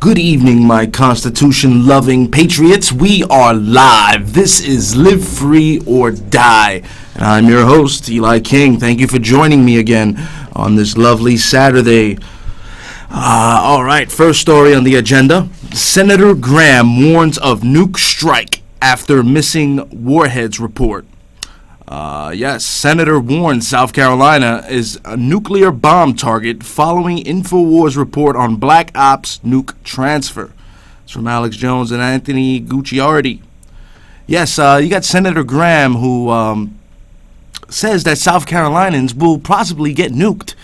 Good evening, my Constitution-loving patriots. We are live. This is Live Free or Die. And I'm your host, Eli King. Thank you for joining me again on this lovely Saturday. All right, first story on the agenda. Senator Graham warns of nuke strike after missing warheads report. Yes, Senator warns South Carolina is a nuclear bomb target following InfoWars report on Black Ops nuke transfer. It's from Alex Jones and Anthony Gucciardi. Yes, you got Senator Graham who says that South Carolinians will possibly get nuked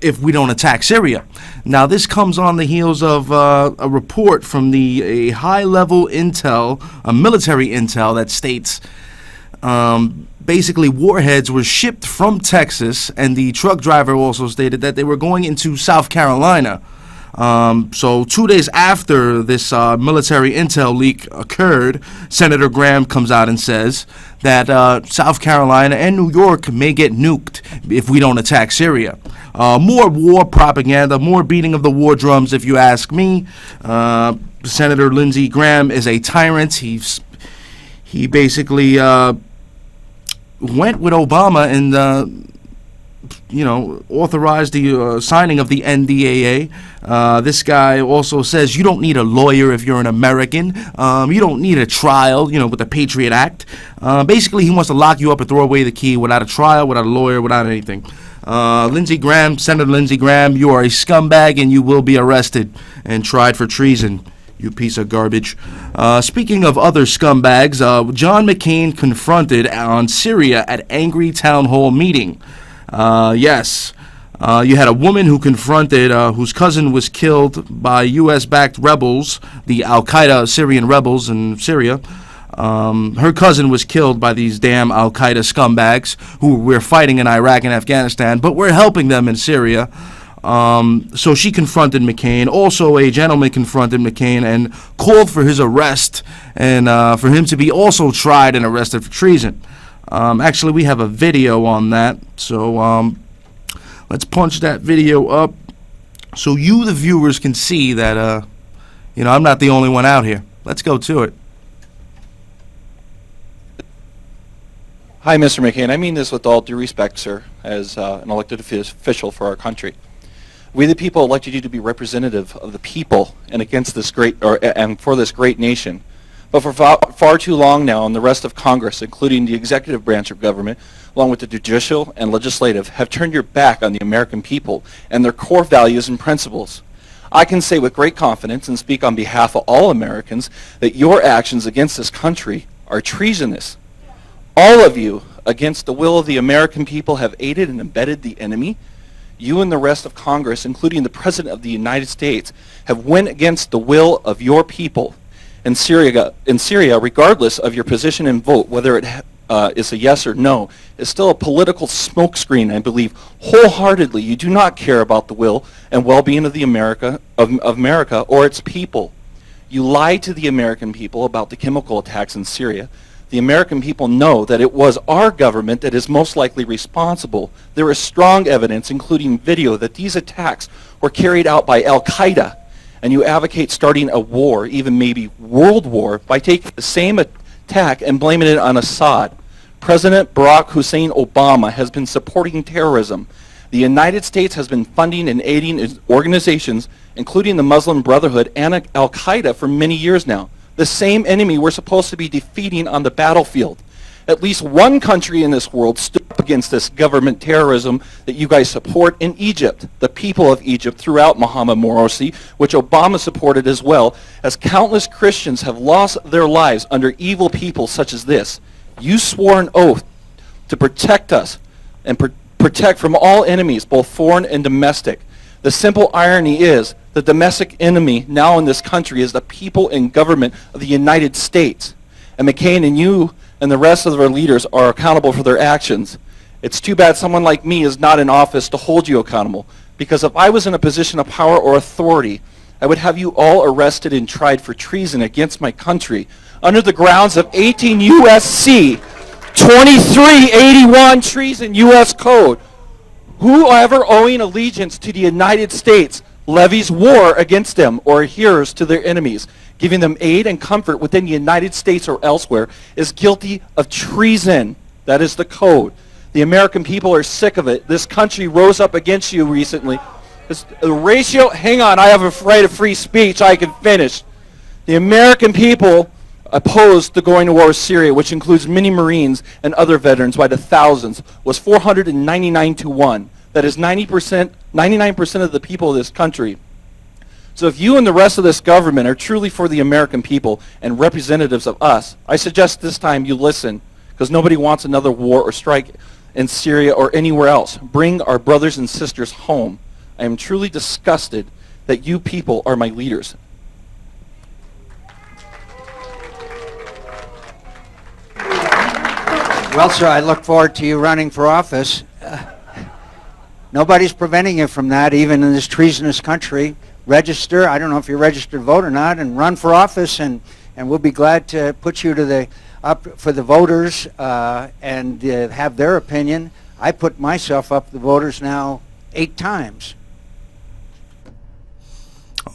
if we don't attack Syria. Now, this comes on the heels of a report from a high-level intel, a military intel that states basically warheads were shipped from Texas, and the truck driver also stated that they were going into South Carolina. So 2 days after this military intel leak occurred, Senator Graham comes out and says that South Carolina and New York may get nuked if we don't attack Syria. More war propaganda, more beating of the war drums, if you ask me. Senator Lindsey Graham is a tyrant. He basically went with Obama and authorized the signing of the NDAA. This guy also says you don't need a lawyer if you're an American. You don't need a trial, with the Patriot Act. Basically, he wants to lock you up and throw away the key without a trial, without a lawyer, without anything. Senator Lindsey Graham, you are a scumbag and you will be arrested and tried for treason. You piece of garbage. Speaking of other scumbags, John McCain confronted on Syria at angry town hall meeting. Yes, you had a woman who confronted, whose cousin was killed by U.S.-backed rebels, the Al-Qaeda Syrian rebels in Syria. Her cousin was killed by these damn Al-Qaeda scumbags who we're fighting in Iraq and Afghanistan, but we're helping them in Syria. So she confronted McCain. Also, a gentleman confronted McCain and called for his arrest and for him to be also tried and arrested for treason. Actually, we have a video on that, so let's punch that video up so you, the viewers, can see that, I'm not the only one out here. Let's go to it. Hi, Mr. McCain. I mean this with all due respect, sir, as an elected official for our country. We, the people, elected you to be representative of the people and against this and for this great nation. But for far too long now, and the rest of Congress, including the executive branch of government, along with the judicial and legislative, have turned your back on the American people and their core values and principles. I can say with great confidence and speak on behalf of all Americans that your actions against this country are treasonous. All of you, against the will of the American people, have aided and abetted the enemy. You and the rest of Congress, including the President of the United States, have went against the will of your people in Syria, regardless of your position and vote, whether it is a yes or no, is still a political smokescreen, I believe. Wholeheartedly, you do not care about the will and well-being of America or its people. You lied to the American people about the chemical attacks in Syria. The American people know that it was our government that is most likely responsible. There is strong evidence, including video, that these attacks were carried out by Al-Qaeda. And you advocate starting a war, even maybe world war, by taking the same attack and blaming it on Assad. President Barack Hussein Obama has been supporting terrorism. The United States has been funding and aiding organizations, including the Muslim Brotherhood and Al-Qaeda, for many years now. The same enemy we're supposed to be defeating on the battlefield. At least one country in this world stood up against this government terrorism that you guys support in Egypt, the people of Egypt throughout Mohammed Morsi, which Obama supported as well, as countless Christians have lost their lives under evil people such as this. You swore an oath to protect us and protect from all enemies, both foreign and domestic. The simple irony is the domestic enemy now in this country is the people and government of the United States. And McCain and you and the rest of our leaders are accountable for their actions. It's too bad someone like me is not in office to hold you accountable, because if I was in a position of power or authority, I would have you all arrested and tried for treason against my country under the grounds of 18 U.S.C. 2381 treason U.S. Code. Whoever owing allegiance to the United States levies war against them or adheres to their enemies, giving them aid and comfort within the United States or elsewhere, is guilty of treason. That is the code. The American people are sick of it. This country rose up against you recently. The ratio, hang on, I have a right of free speech. I can finish. The American people opposed to going to war with Syria, which includes many Marines and other veterans by the thousands, was 499 to 1. That is 99% of the people of this country. So if you and the rest of this government are truly for the American people and representatives of us, I suggest this time you listen, because nobody wants another war or strike in Syria or anywhere else. Bring our brothers and sisters home. I am truly disgusted that you people are my leaders. Well, sir, I look forward to you running for office. Nobody's preventing you from that, even in this treasonous country. Register, I don't know if you're a registered voter or not, and run for office, and we'll be glad to put you to the up for the voters and have their opinion. I put myself up to the voters now 8 times.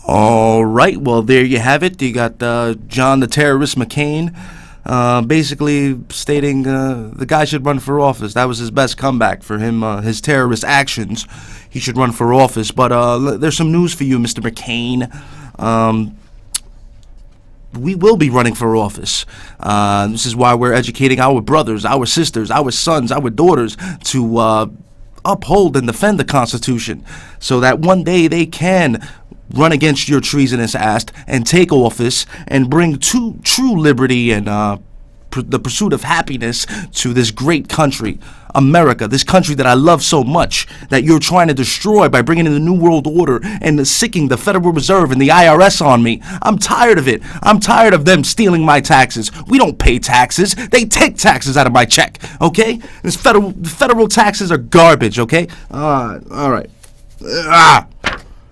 All right, well, there you have it. You got John the Terrorist McCain basically stating the guy should run for office. That was his best comeback for him, his terrorist actions. He should run for office. But there's some news for you, Mr. McCain. We will be running for office. This is why we're educating our brothers, our sisters, our sons, our daughters to uphold and defend the Constitution so that one day they can run against your treasonous ass and take office and bring true liberty and the pursuit of happiness to this great country, America, this country that I love so much, that you're trying to destroy by bringing in the New World Order and sicking the Federal Reserve and the IRS on me. I'm tired of it. I'm tired of them stealing my taxes. We don't pay taxes. They take taxes out of my check, okay? This federal taxes are garbage, okay? All right.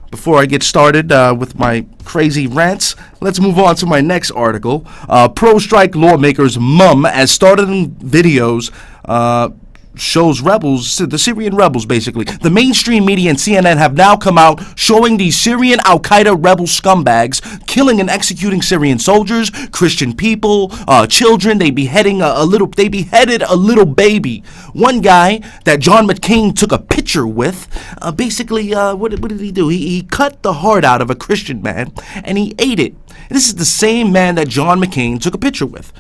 Before I get started with my crazy rants, let's move on to my next article. Pro-strike lawmakers mum as started in videos shows rebels, the Syrian rebels basically. The mainstream media and CNN have now come out showing these Syrian Al-Qaeda rebel scumbags killing and executing Syrian soldiers, Christian people, children. They beheaded a little baby. One guy that John McCain took a picture with, basically, what did he do? He cut the heart out of a Christian man and he ate it. This is the same man that John McCain took a picture with.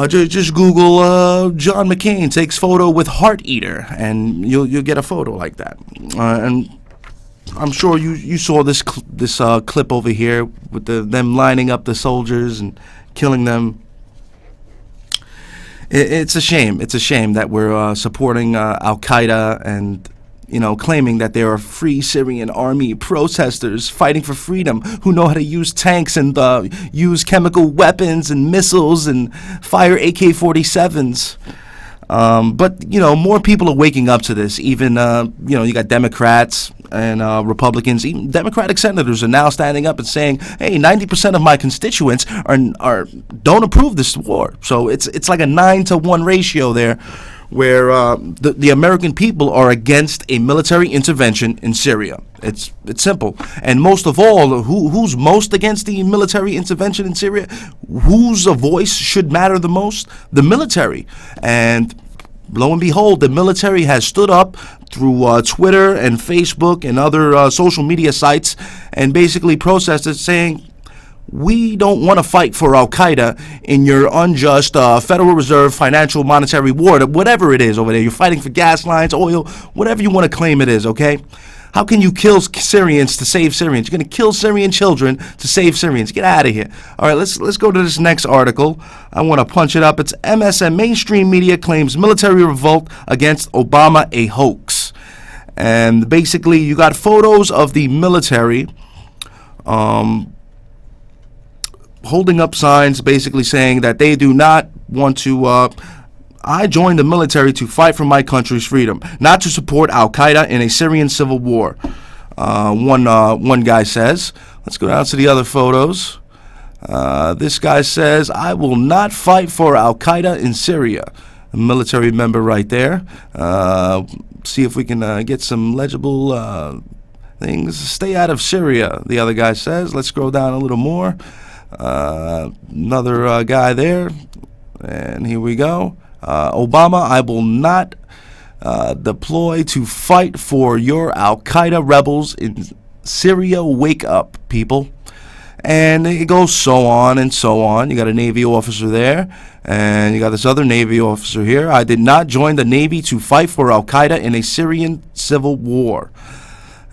Just Google John McCain takes photo with heart eater, and you'll get a photo like that. And I'm sure you saw this clip over here with them lining up the soldiers and killing them. It's a shame. It's a shame that we're supporting Al Qaeda and claiming that there are free Syrian army protesters fighting for freedom who know how to use tanks and use chemical weapons and missiles and fire AK-47s. But more people are waking up to this. Even you got Democrats and Republicans. Even Democratic senators are now standing up and saying, "Hey, 90% of my constituents are don't approve this war." So it's like a 9-to-1 ratio there, where the American people are against a military intervention in Syria. It's simple. And most of all, who's most against the military intervention in Syria? Whose voice should matter the most? The military. And lo and behold, the military has stood up through Twitter and Facebook and other social media sites and basically protested, saying, "We don't want to fight for Al-Qaeda in your unjust Federal Reserve financial monetary war," whatever it is over there. You're fighting for gas lines, oil, whatever you want to claim it is, okay? How can you kill Syrians to save Syrians? You're going to kill Syrian children to save Syrians. Get out of here. All right, let's go to this next article. I want to punch it up. It's MSN. Mainstream media claims military revolt against Obama a hoax. And basically, you got photos of the military holding up signs basically saying that they do not want to I joined the military to fight for my country's freedom, not to support Al-Qaeda in a Syrian civil war. One guy says. Let's go down to the other photos. This guy says, "I will not fight for Al-Qaeda in Syria." A military member right there. See if we can get some legible things. Stay out of Syria, the other guy says. Let's scroll down a little more. Another guy there. And here we go. Obama, I will not deploy to fight for your Al-Qaeda rebels in Syria. Wake up, people. And it goes so on and so on. You got a Navy officer there, and you got this other Navy officer here. I did not join the Navy to fight for Al-Qaeda in a Syrian civil war.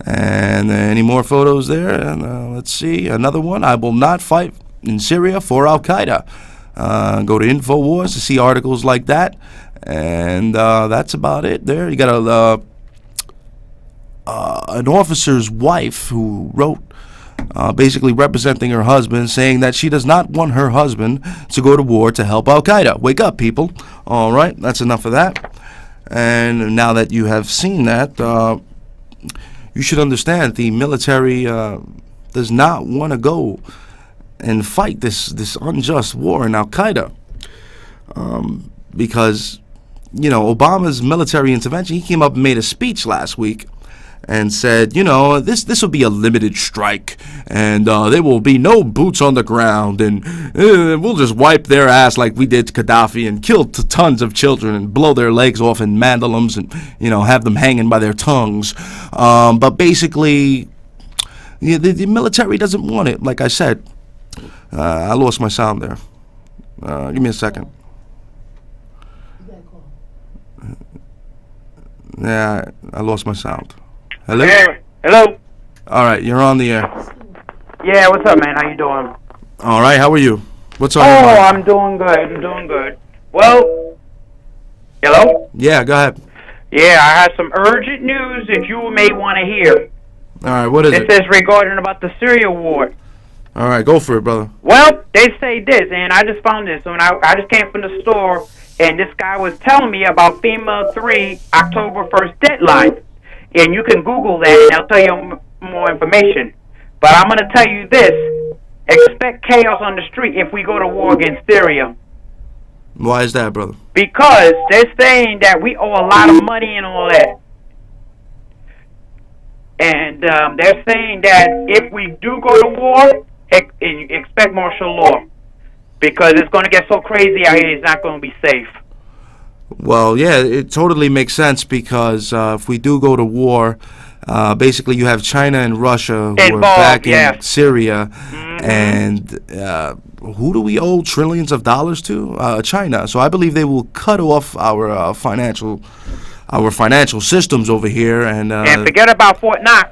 And any more photos there? And let's see, another one. I will not fight in Syria for Al-Qaeda. Go to InfoWars to see articles like that. And that's about it there. You got an officer's wife who wrote, basically representing her husband, saying that she does not want her husband to go to war to help Al-Qaeda. Wake up, people. All right, that's enough of that. And now that you have seen that, you should understand the military does not want to go and fight this unjust war in Al-Qaeda. Because, Obama's military intervention, he came up and made a speech last week and said, this will be a limited strike, and there will be no boots on the ground, and we'll just wipe their ass like we did to Gaddafi and kill tons of children and blow their legs off in mandolins and, have them hanging by their tongues. But basically, the military doesn't want it, like I said. I lost my sound there. Give me a second. Yeah, I lost my sound. Hello? Hey, hello? All right, you're on the air. Yeah, what's up, man? How you doing? All right, how are you? What's on your mind? I'm doing good. Well, hello? Yeah, go ahead. Yeah, I have some urgent news that you may want to hear. All right, what is it? This is regarding about the Syria war. All right, go for it, brother. Well, they say this, and I just found this. When I just came from the store, and this guy was telling me about FEMA 3 October 1st deadline. And you can Google that, and I'll tell you more information. But I'm going to tell you this. Expect chaos on the street if we go to war against Syria. Why is that, brother? Because they're saying that we owe a lot of money and all that. And they're saying that if we do go to war, expect martial law. Because it's going to get so crazy out here, it's not going to be safe. Well, yeah, it totally makes sense because if we do go to war, basically you have China and Russia who are back in Syria, and who do we owe trillions of dollars to? China. So I believe they will cut off our financial systems over here, and forget about Fort Knox.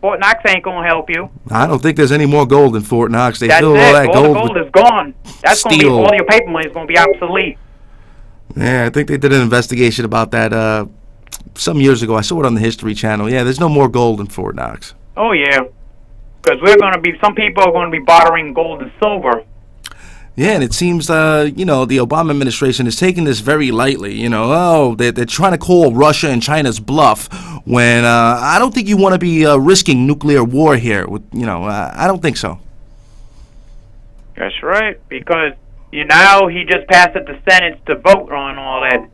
Fort Knox ain't gonna help you. I don't think there's any more gold in Fort Knox. They filled all that the gold gold is gone. That's steel. Gonna be all your paper money is gonna be obsolete. Yeah, I think they did an investigation about that some years ago. I saw it on the History Channel. Yeah, there's no more gold in Fort Knox. Oh yeah, because some people are gonna be bartering gold and silver. Yeah, and it seems, the Obama administration is taking this very lightly. They're trying to call Russia and China's bluff when I don't think you want to be risking nuclear war here. I don't think so. That's right, because he just passed it the Senate to vote on all that.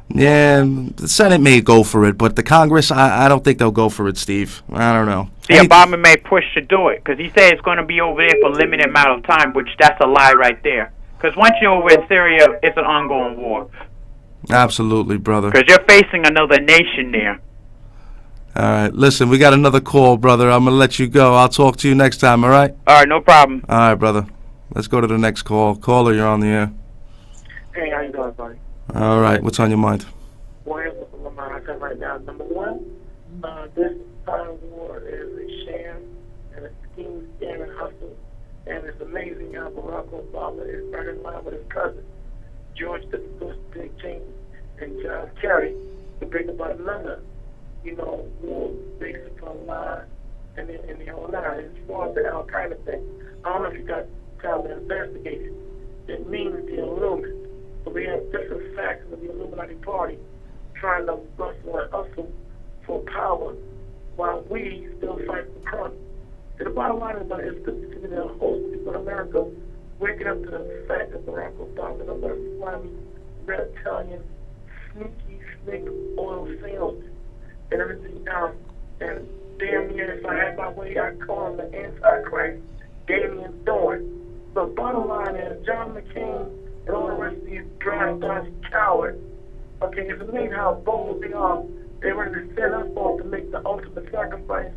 Yeah, the Senate may go for it, but the Congress, I don't think they'll go for it, Steve. I don't know. See, Obama may push to do it, because he said it's going to be over there for a limited amount of time, which that's a lie right there. Because once you're over in Syria, it's an ongoing war. Absolutely, brother. Because you're facing another nation there. All right, listen, we got another call, brother. I'm going to let you go. I'll talk to you next time, all right? All right, no problem. All right, brother. Let's go to the next call. Caller, you're on the air. Hey, how you doing, buddy? All right, what's on your mind? Well, here's what's on my mind right now. Number one, this war is a sham and a scheme, scam, and hustle. And it's amazing how Barack Obama is right in line with his cousin, George W. Bush, Dick Cheney, and John Kerry, to bring about another, war based upon lies and the whole line. As far as the Al-Qaeda thing, I don't know if you got time to investigate it. It means the Illuminati. So we have different factions of the Illuminati Party trying to bustle and hustle for power while we still fight for crime. And the bottom line is the whole people in America waking up to the fact that Barack Obama is a slimy, reptilian, sneaky, snake oil salesman and everything else. And calling the Antichrist, Damien doing. So bottom line is, John McCain and all the rest of these drive-dodgy cowards, okay, it's amazing how bold they are. They're ready to set us off to make the ultimate sacrifice.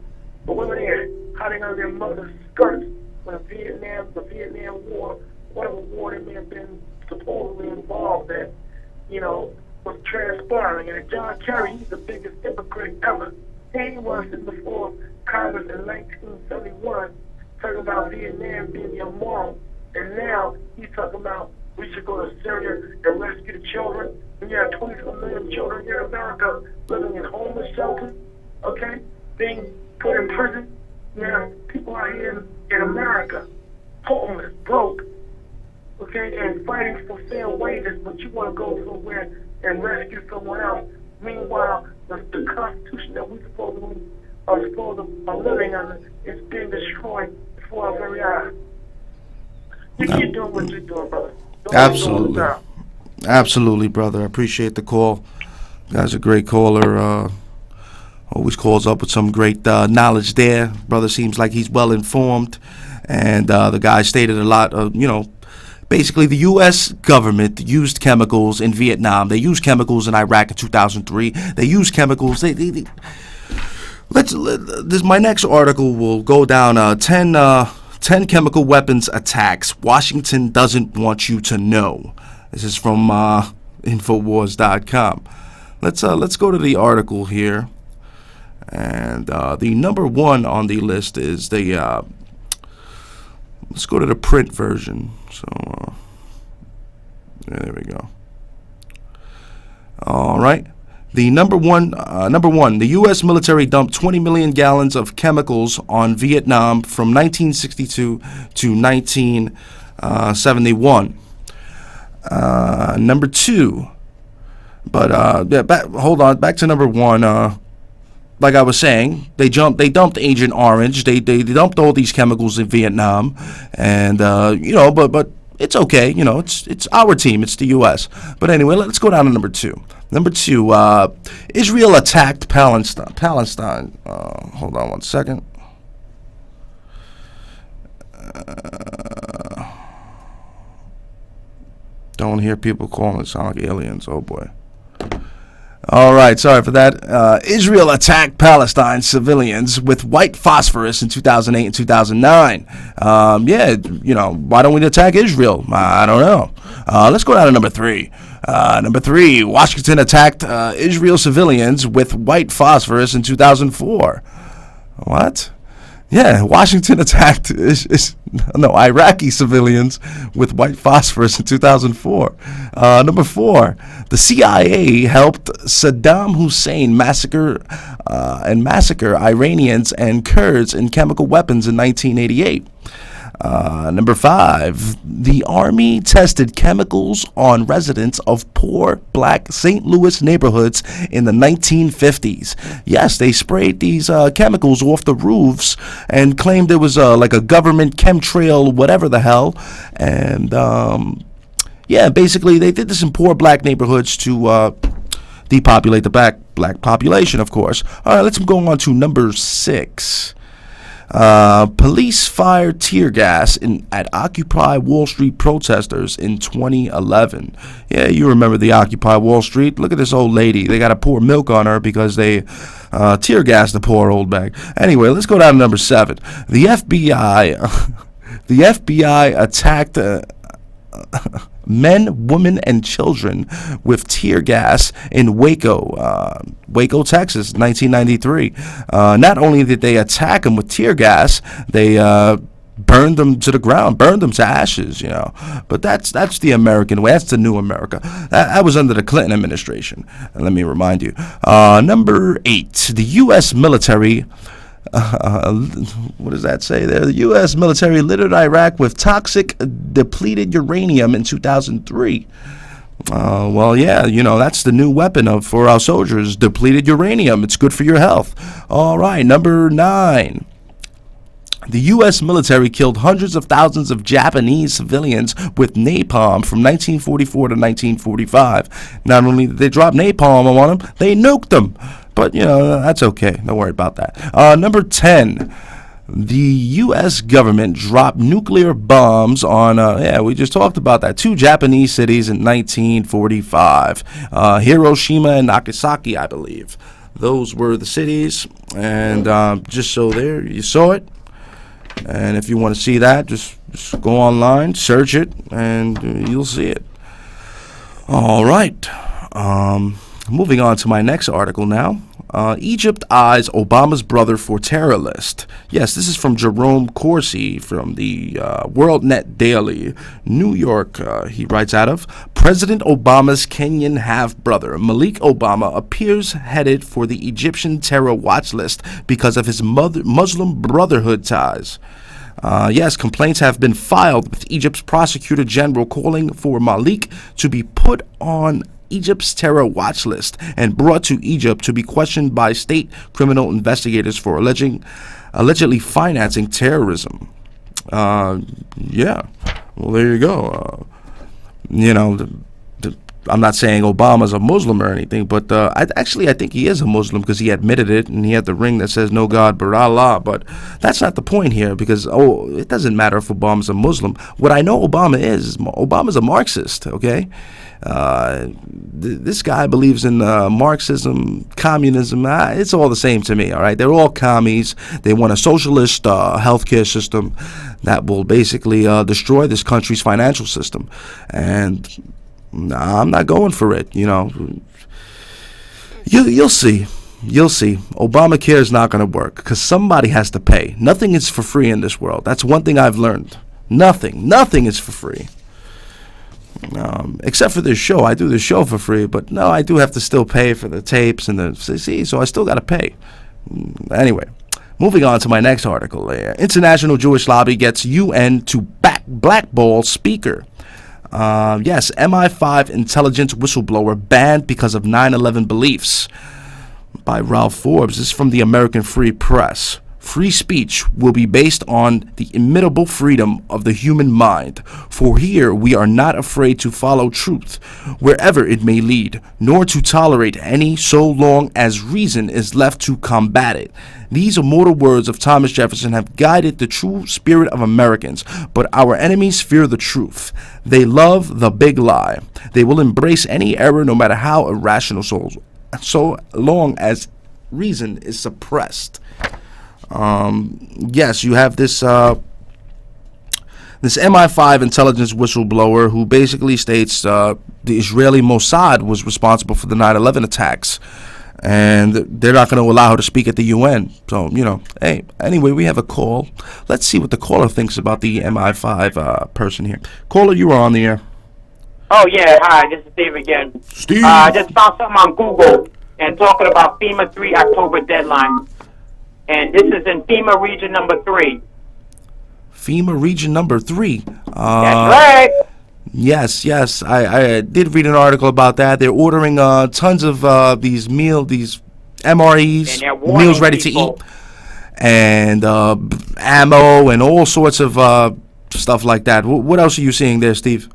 But women here, hiding under their mother's skirts when the Vietnam War, whatever war they may have been supposedly involved in, was transpiring. And John Kerry, he's the biggest hypocrite ever. He was sitting before Congress in 1971 talking about Vietnam being immoral. And now he's talking about we should go to Syria and rescue the children. And you have 24 million children here in America living in homeless shelters, okay, being put in prison. You have people out here in America, homeless, broke, okay, and fighting for fair wages, but you want to go somewhere and rescue someone else. Meanwhile, the Constitution that we supposedly are living under is being destroyed before our very eyes. You keep doing what you're doing, brother. Absolutely. Absolutely, brother. I appreciate the call. Guy's a great caller. Always calls up with some great knowledge there. Brother seems like he's well informed. And the guy stated a lot of, basically the U.S. government used chemicals in Vietnam. They used chemicals in Iraq in 2003. They used chemicals. My next article will go down 10 chemical weapons attacks Washington doesn't want you to know. This is from Infowars.com. Let's go to the article here. And the number one on the list is the... let's go to the print version. So, there we go. All right. The number one, the U.S. military dumped 20 million gallons of chemicals on Vietnam from 1962 to 1971. Number two, but hold on, back to number one. Like I was saying, they dumped Agent Orange. They dumped all these chemicals in Vietnam, and but it's okay. It's our team. It's the U.S. But anyway, let's go down to number two. Number two, Israel attacked Palestine. Hold on one second. Don't hear people calling. It sound like aliens. Oh boy. All right, sorry for that. Israel attacked Palestine civilians with white phosphorus in 2008 and 2009. Why don't we attack Israel? I don't know. Let's go down to number three. Number three, Washington attacked Israel civilians with white phosphorus in 2004. What? Yeah, Washington attacked Iraqi civilians with white phosphorus in 2004. Number four, the CIA helped Saddam Hussein massacre Iranians and Kurds in chemical weapons in 1988. Number five, the Army tested chemicals on residents of poor black St. Louis neighborhoods in the 1950s. Yes, they sprayed these chemicals off the roofs and claimed it was like a government chemtrail, whatever the hell. And basically they did this in poor black neighborhoods to depopulate the black population, of course. All right, let's go on to number six. Police fired tear gas at Occupy Wall Street protesters in 2011. Yeah, you remember the Occupy Wall Street. Look at this old lady. They got to pour milk on her because they tear gassed the poor old bag. Anyway, let's go down to number seven. The FBI attacked men, women, and children with tear gas in Waco, Texas, 1993. Not only did they attack them with tear gas, they burned them to the ground, burned them to ashes, But that's the American way. That's the new America. That was under the Clinton administration. And let me remind you. Number eight, the U.S. military... what does that say there? The U.S. military littered Iraq with toxic depleted uranium in 2003. That's the new weapon for our soldiers, depleted uranium. It's good for your health. All right, number nine. The U.S. military killed hundreds of thousands of Japanese civilians with napalm from 1944 to 1945. Not only did they drop napalm on them, they nuked them. But, that's okay. Don't worry about that. Number 10. The U.S. government dropped nuclear bombs on, we just talked about that, 2 Japanese cities in 1945. Hiroshima and Nagasaki, I believe. Those were the cities. And just so there, you saw it. And if you want to see that, just go online, search it, and you'll see it. All right. Moving on to my next article now. Egypt eyes Obama's brother for terror list. Yes, this is from Jerome Corsi from the WorldNet Daily, New York. He writes out of, President Obama's Kenyan half-brother, Malik Obama, appears headed for the Egyptian terror watch list because of his Muslim Brotherhood ties. Yes, complaints have been filed with Egypt's prosecutor general calling for Malik to be put on Egypt's terror watch list and brought to Egypt to be questioned by state criminal investigators for allegedly financing terrorism. Yeah, well, there you go. I'm not saying Obama's a Muslim or anything, but I think he is a Muslim because he admitted it and he had the ring that says no God but Allah. But that's not the point here because, it doesn't matter if Obama's a Muslim. What I know Obama's a Marxist, okay? This guy believes in Marxism, communism. It's all the same to me, all right? They're all commies. They want a socialist healthcare system that will basically destroy this country's financial system. And I'm not going for it, You'll see. You'll see. Obamacare is not going to work because somebody has to pay. Nothing is for free in this world. That's one thing I've learned. Nothing is for free. Except for this show. I do this show for free, but no, I do have to still pay for the tapes and so I still got to pay. Anyway, moving on to my next article. International Jewish Lobby gets UN to blackball speaker. Yes, MI5 intelligence whistleblower banned because of 9/11 beliefs, by Ralph Forbes. This is from the American Free Press. Free speech will be based on the immutable freedom of the human mind. For here we are not afraid to follow truth, wherever it may lead, nor to tolerate any so long as reason is left to combat it. These immortal words of Thomas Jefferson have guided the true spirit of Americans, but our enemies fear the truth. They love the big lie. They will embrace any error no matter how irrational, so long as reason is suppressed. Yes, you have this MI5 intelligence whistleblower who basically states the Israeli Mossad was responsible for the 9/11 attacks, and they're not going to allow her to speak at the UN. So, hey, anyway, we have a call. Let's see what the caller thinks about the MI5 person here. Caller, you are on the air. Oh, yeah. Hi, this is Steve again. Steve. I just found something on Google and talking about FEMA 3 October deadline. And this is in FEMA region number 3. FEMA region number 3. That's right. Yes. I did read an article about that. They're ordering tons of these MREs, meals ready to eat, and ammo and all sorts of stuff like that. What else are you seeing there, Steve?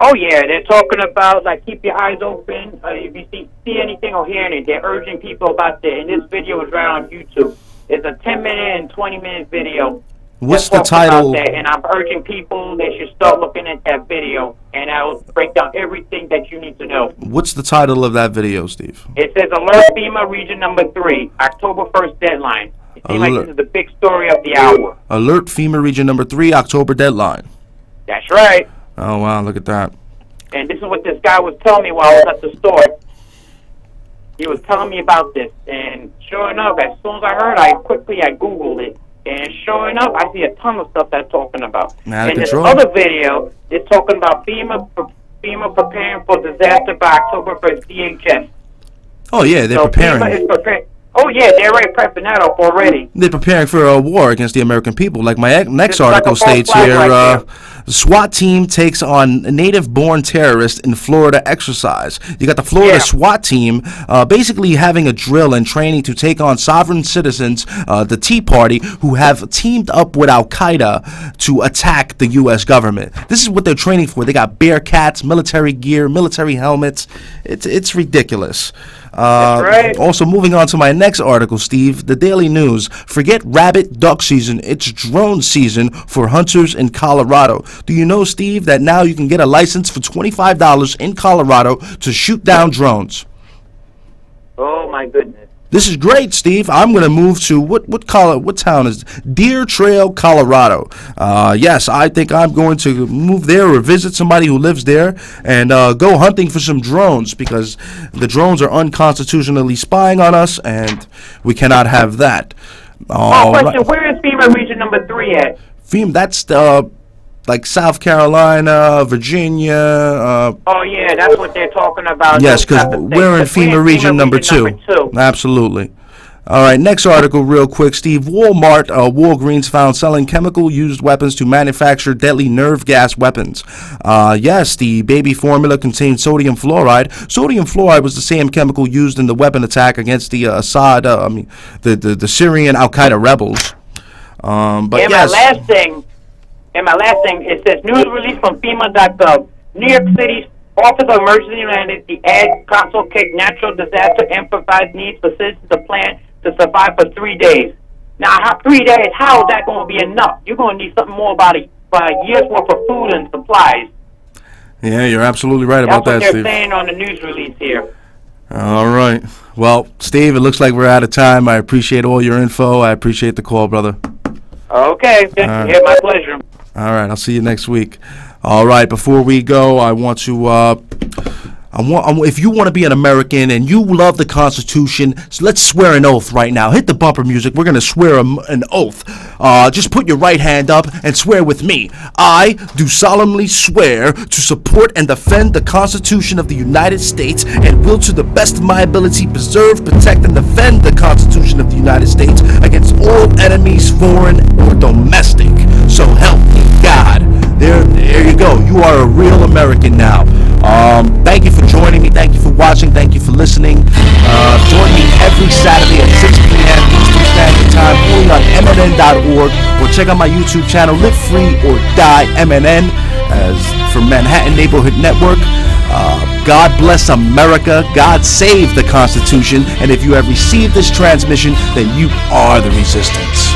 Oh, yeah. They're talking about, keep your eyes open. If you see anything or hear anything, they're urging people about that. And this video is right on YouTube. It's a 10-minute and 20-minute video. What's the title? That, and I'm urging people they should start looking at that video, and I'll break down everything that you need to know. What's the title of that video, Steve? It says Alert FEMA Region Number 3, October 1st deadline. It seems like this is the big story of the hour. Alert FEMA Region Number 3, October deadline. That's right. Oh, wow, look at that. And this is what this guy was telling me while I was at the store. He was telling me about this, and sure enough, as soon as I heard, I Googled it. And sure enough, I see a ton of stuff they're talking about. And this other video, they're talking about FEMA preparing for disaster by October 1st, DHS. Oh, yeah, they're preparing. FEMA is preparing. Oh, yeah, they're already prepping that up already. They're preparing for a war against the American people. Like my next article states here, SWAT team takes on native-born terrorist in Florida exercise. You got the Florida SWAT team basically having a drill and training to take on sovereign citizens, the Tea Party, who have teamed up with Al-Qaeda to attack the U.S. government. This is what they're training for. They got Bearcats, military gear, military helmets. It's ridiculous. That's right. Also, moving on to my next article, Steve, the Daily News. Forget rabbit duck season. It's drone season for hunters in Colorado. Do you know, Steve, that now you can get a license for $25 in Colorado to shoot down drones? Oh my goodness. This is great, Steve. I'm going to move to what town is Deer Trail, Colorado. Yes, I think I'm going to move there or visit somebody who lives there and go hunting for some drones, because the drones are unconstitutionally spying on us, and we cannot have that. Question, where is FEMA Region number 3 at? That's like South Carolina, Virginia. Oh, yeah, that's what they're talking about. Yes, because we're in FEMA Region number 2. Absolutely. All right, next article real quick, Steve. Walgreens found selling chemical-used weapons to manufacture deadly nerve gas weapons. Yes, the baby formula contained sodium fluoride. Sodium fluoride was the same chemical used in the weapon attack against the the Syrian Al-Qaeda rebels. But yes. And my last thing, it says, news release from FEMA.gov. New York City's Office of Emergency Management, the Ad Council kicked natural disaster improvised needs for citizens to plan to survive for 3 days. Now, 3 days, how is that going to be enough? You're going to need something more about a year's worth of food and supplies. Yeah, you're absolutely right about that, Steve. Steve. That's what they're saying on the news release here. All right. Well, Steve, it looks like we're out of time. I appreciate all your info. I appreciate the call, brother. Okay. Yeah, my pleasure. All right, I'll see you next week. All right, before we go, I want to, if you want to be an American and you love the Constitution, so let's swear an oath right now. Hit the bumper music. We're going to swear an oath. Just put your right hand up and swear with me. I do solemnly swear to support and defend the Constitution of the United States and will to the best of my ability preserve, protect, and defend the Constitution of the United States against all enemies, foreign or domestic. So help me God. There you go. You are a real American now. Thank you for joining me. Thank you for watching. Thank you for listening. Join me every Saturday at 6 p.m. Eastern Standard Time only on MNN.org, or check out my YouTube channel, Live Free or Die MNN, as for Manhattan Neighborhood Network. God bless America. God save the Constitution. And if you have received this transmission, then you are the resistance.